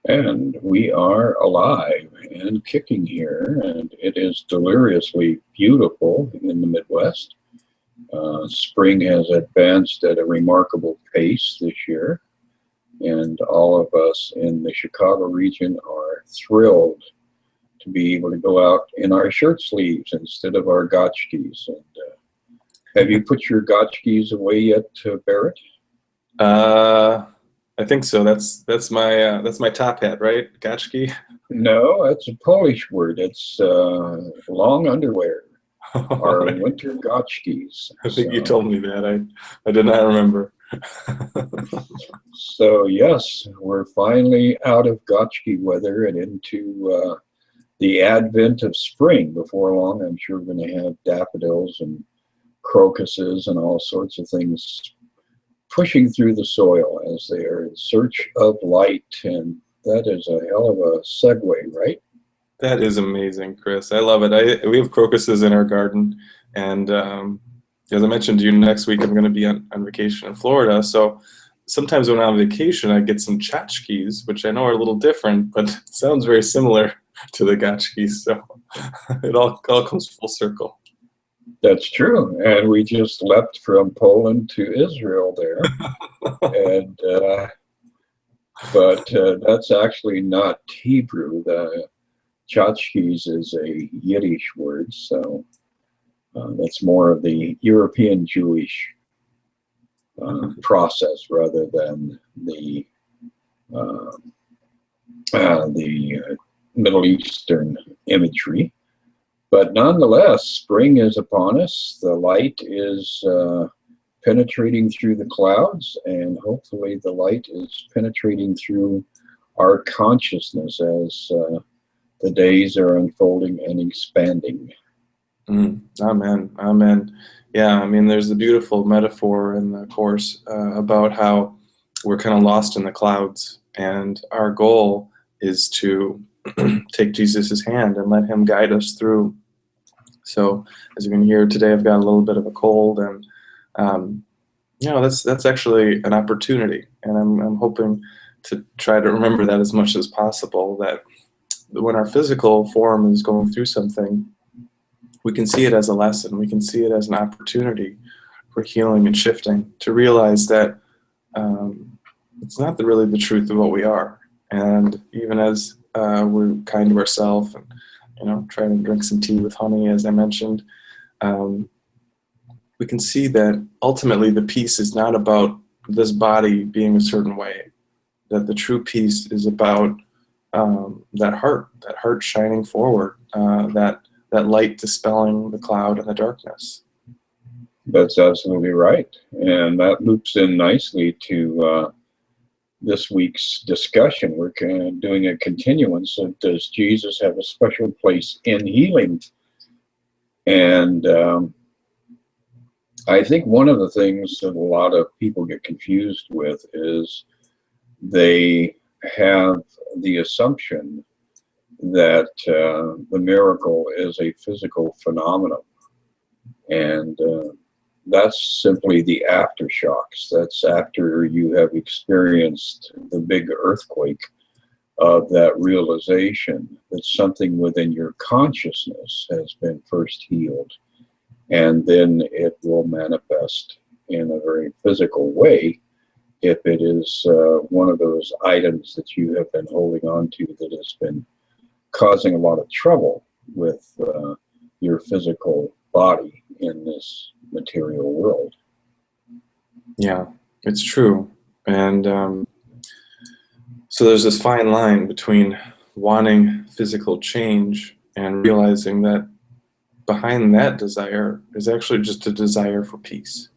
And we are alive and kicking here, and it is deliriously beautiful in the Midwest. Spring has advanced at a remarkable pace this year, and all of us in the Chicago region are thrilled to be able to go out in our shirt sleeves instead of our gotchkis. And have you put your gotchkis away yet, Barrett? Uh, I think so. That's my top hat, right? Gotchki. No, that's a Polish word. It's long underwear, our I winter gotchkis. think you told me that. I did not remember. So yes, we're finally out of gotchki weather and into the advent of spring. Before long, I'm sure we're going to have daffodils and crocuses and all sorts of things pushing through the soil as they are in search of light. And that is a hell of a segue, right? That is amazing, Chris. I love it. We have crocuses in our garden, and as I mentioned to you, next week I'm going to be on vacation in Florida. So sometimes when I'm on vacation, I get some tchotchkes, which I know are a little different, but it sounds very similar to the gotchkes. So it all comes full circle. That's true. And we just left from Poland to Israel there. And but that's actually not Hebrew. The tchotchkes is a Yiddish word, so that's more of the European Jewish process rather than uh, the Middle Eastern imagery. But nonetheless, spring is upon us. The light is penetrating through the clouds, and hopefully the light is penetrating through our consciousness as the days are unfolding and expanding. Amen. Amen. Yeah, I mean, there's a beautiful metaphor in the Course about how we're kind of lost in the clouds, and our goal is to take Jesus' hand and let him guide us through. So, as you can hear today, I've got a little bit of a cold, and that's actually an opportunity, and I'm hoping to try to remember that as much as possible. That when our physical form is going through something, we can see it as a lesson. We can see it as an opportunity for healing and shifting, to realize that it's not really the truth of what we are. And even as we're kind to ourselves and trying to drink some tea with honey, as I mentioned, we can see that ultimately the peace is not about this body being a certain way. That the true peace is about that heart shining forward, that light dispelling the cloud and the darkness. That's absolutely right. And that loops in nicely to this week's discussion. We're doing a continuance of, does Jesus have a special place in healing? And I think one of the things that a lot of people get confused with is they have the assumption that the miracle is a physical phenomenon. And that's simply the aftershocks. That's after you have experienced the big earthquake of that realization that something within your consciousness has been first healed. And then it will manifest in a very physical way if it is one of those items that you have been holding on to that has been causing a lot of trouble with your physical body in this material world. Yeah, it's true. And so there's this fine line between wanting physical change and realizing that behind that desire is actually just a desire for peace.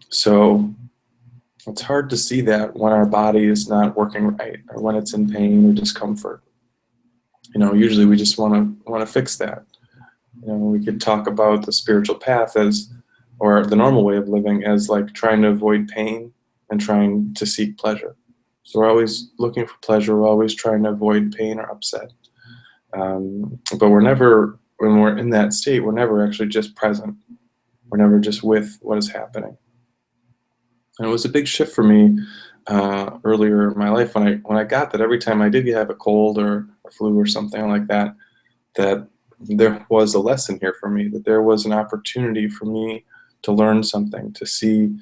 So it's hard to see that when our body is not working right, or when it's in pain or discomfort. Usually we just want to fix that. We could talk about the spiritual path or the normal way of living as like trying to avoid pain and trying to seek pleasure. So we're always looking for pleasure. We're always trying to avoid pain or upset. But we're never, when we're in that state, we're never actually just present. We're never just with what is happening. And it was a big shift for me earlier in my life when I got that every time I did have a cold or a flu or something like that, that there was a lesson here for me, that there was an opportunity for me to learn something, to see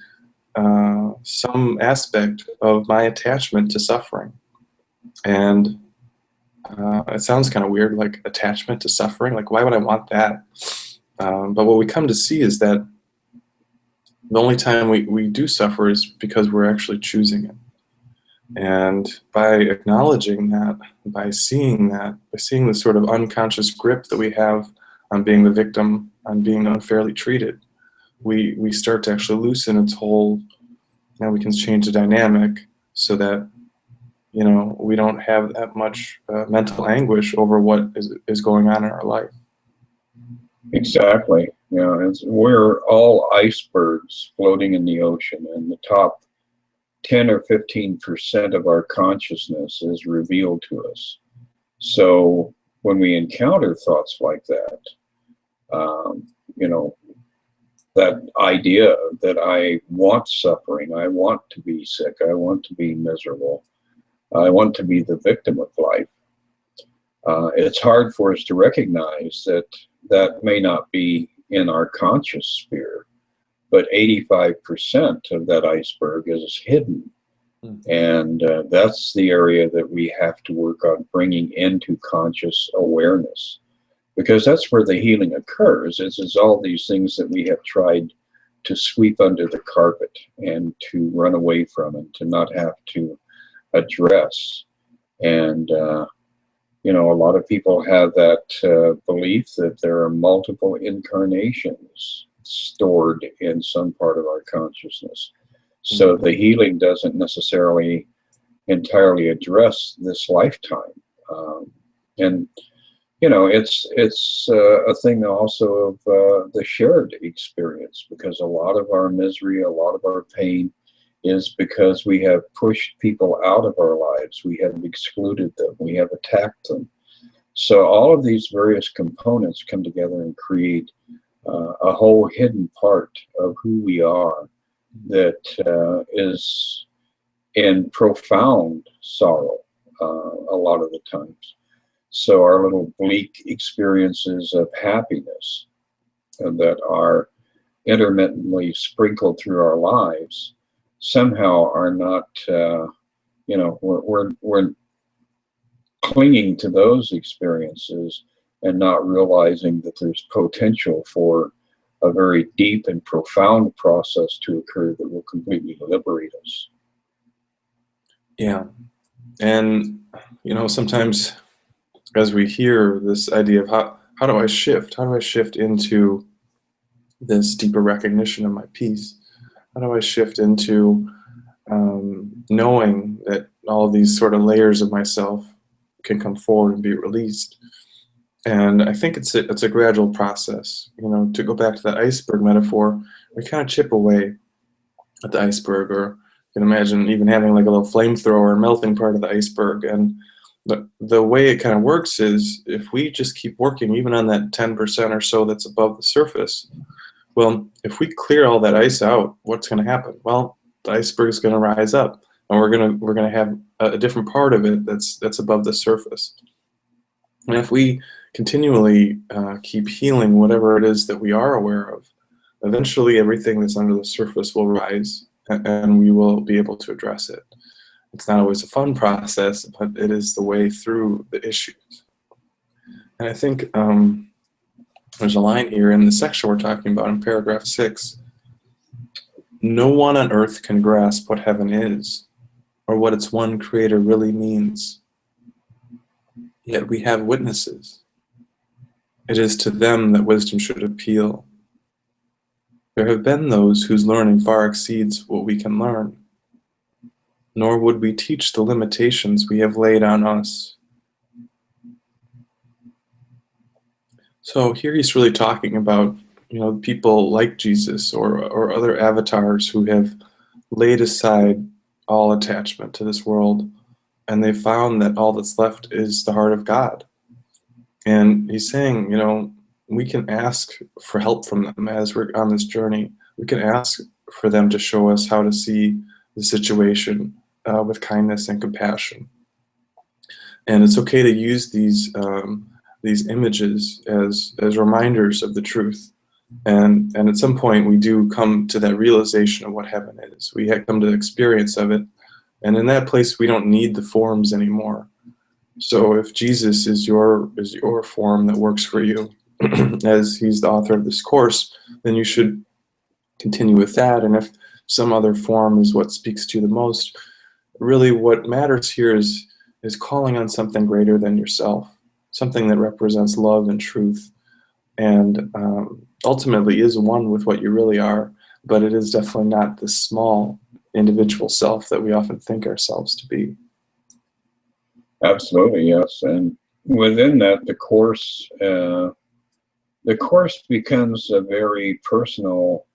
some aspect of my attachment to suffering. And it sounds kind of weird, like attachment to suffering. Like, why would I want that? But what we come to see is that the only time we do suffer is because we're actually choosing it. And by acknowledging that, by seeing the sort of unconscious grip that we have on being the victim, on being unfairly treated, we start to actually loosen its hold. Now we can change the dynamic so that, you know, we don't have that much mental anguish over what is going on in our life. Exactly. We're all icebergs floating in the ocean, and the top 10 or 15% of our consciousness is revealed to us. So when we encounter thoughts like that, you know, that idea that I want suffering, I want to be sick, I want to be miserable, I want to be the victim of life. It's hard for us to recognize that that may not be in our conscious sphere, but 85% of that iceberg is hidden. And that's the area that we have to work on bringing into conscious awareness, because that's where the healing occurs. It's all these things that we have tried to sweep under the carpet and to run away from and to not have to address. And you know, a lot of people have that belief that there are multiple incarnations stored in some part of our consciousness. So the healing doesn't necessarily entirely address this lifetime. And, you know, it's a thing also of the shared experience, because a lot of our misery, a lot of our pain is because we have pushed people out of our lives. We have excluded them. We have attacked them. So all of these various components come together and create a whole hidden part of who we are that is in profound sorrow a lot of the times. So our little bleak experiences of happiness that are intermittently sprinkled through our lives somehow are not, you know, we're clinging to those experiences and not realizing that there's potential for a very deep and profound process to occur that will completely liberate us. Yeah. And, you know, sometimes as we hear this idea of how do I shift? How do I shift into this deeper recognition of my peace? How do I shift into knowing that all of these sort of layers of myself can come forward and be released? And I think it's a gradual process. You know, to go back to that iceberg metaphor, we kind of chip away at the iceberg, or you can imagine even having like a little flamethrower melting part of the iceberg. And the way it kind of works is if we just keep working even on that 10% or so that's above the surface, well, if we clear all that ice out, what's going to happen? Well, the iceberg is going to rise up, and we're going to have a different part of it that's above the surface. And if we continually keep healing whatever it is that we are aware of, eventually everything that's under the surface will rise, and we will be able to address it. It's not always a fun process, but it is the way through the issues. And I think there's a line here in the section we're talking about in paragraph 6. No one on earth can grasp what heaven is, or what its one creator really means. Yet we have witnesses. It is to them that wisdom should appeal. There have been those whose learning far exceeds what we can learn, nor would we teach the limitations we have laid on us. So here he's really talking about, you know, people like Jesus or other avatars who have laid aside all attachment to this world, and they found that all that's left is the heart of God. And he's saying, you know, we can ask for help from them as we're on this journey. We can ask for them to show us how to see the situation with kindness and compassion. And it's okay to use these images as reminders of the truth. And at some point, we do come to that realization of what heaven is. We come to the experience of it. And in that place, we don't need the forms anymore. So if Jesus is your form that works for you, as he's the author of this course, then you should continue with that. And if some other form is what speaks to you the most, really what matters here is calling on something greater than yourself, something that represents love and truth, and ultimately is one with what you really are, but it is definitely not the small individual self that we often think ourselves to be. Absolutely, yes. And within that, the course becomes a very personal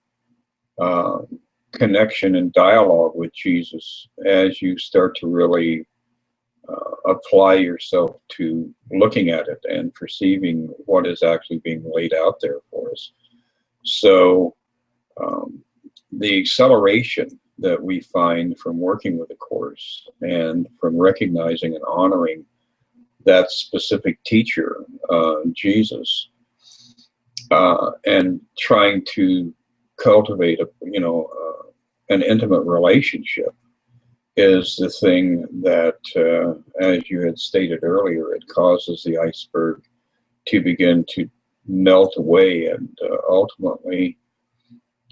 connection and dialogue with Jesus as you start to really apply yourself to looking at it and perceiving what is actually being laid out there for us. So the acceleration that we find from working with the course and from recognizing and honoring that specific teacher, Jesus, and trying to cultivate an intimate relationship is the thing that, as you had stated earlier, it causes the iceberg to begin to melt away, and ultimately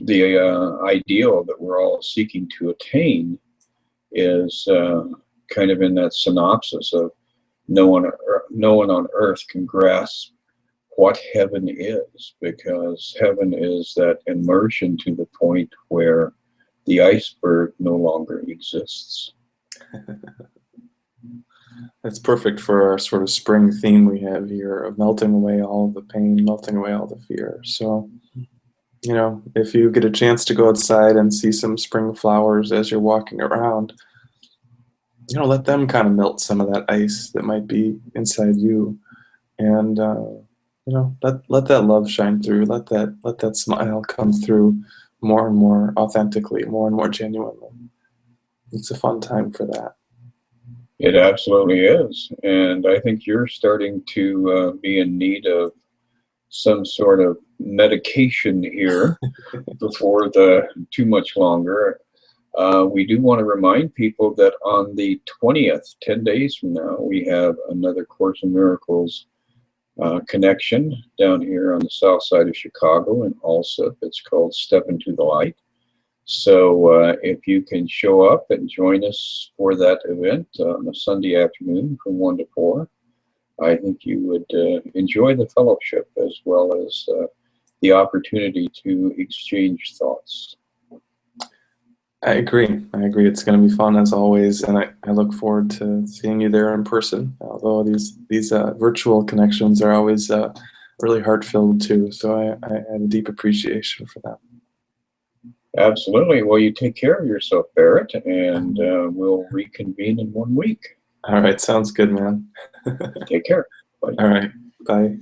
the ideal that we're all seeking to attain is kind of in that synopsis of no one on earth can grasp what heaven is, because heaven is that immersion to the point where the iceberg no longer exists. That's perfect for our sort of spring theme we have here of melting away all the pain, melting away all the fear. So, if you get a chance to go outside and see some spring flowers as you're walking around, let them kind of melt some of that ice that might be inside you. And, let that love shine through. Let that smile come through more and more authentically, more and more genuinely. It's a fun time for that. It absolutely is. And I think you're starting to be in need of some sort of medication here before too much longer. We do want to remind people that on the 20th, 10 days from now, we have another Course in Miracles connection down here on the south side of Chicago in Alsip. It's called Step Into the Light. So if you can show up and join us for that event on a Sunday afternoon from 1 to 4, I think you would enjoy the fellowship as well as the opportunity to exchange thoughts. I agree. It's going to be fun as always, and I look forward to seeing you there in person. Although these virtual connections are always really heart-filled too, so I have a deep appreciation for that. Absolutely. Well, you take care of yourself, Barrett, and we'll reconvene in 1 week. All right, sounds good, man. Take care. Bye. All right, bye.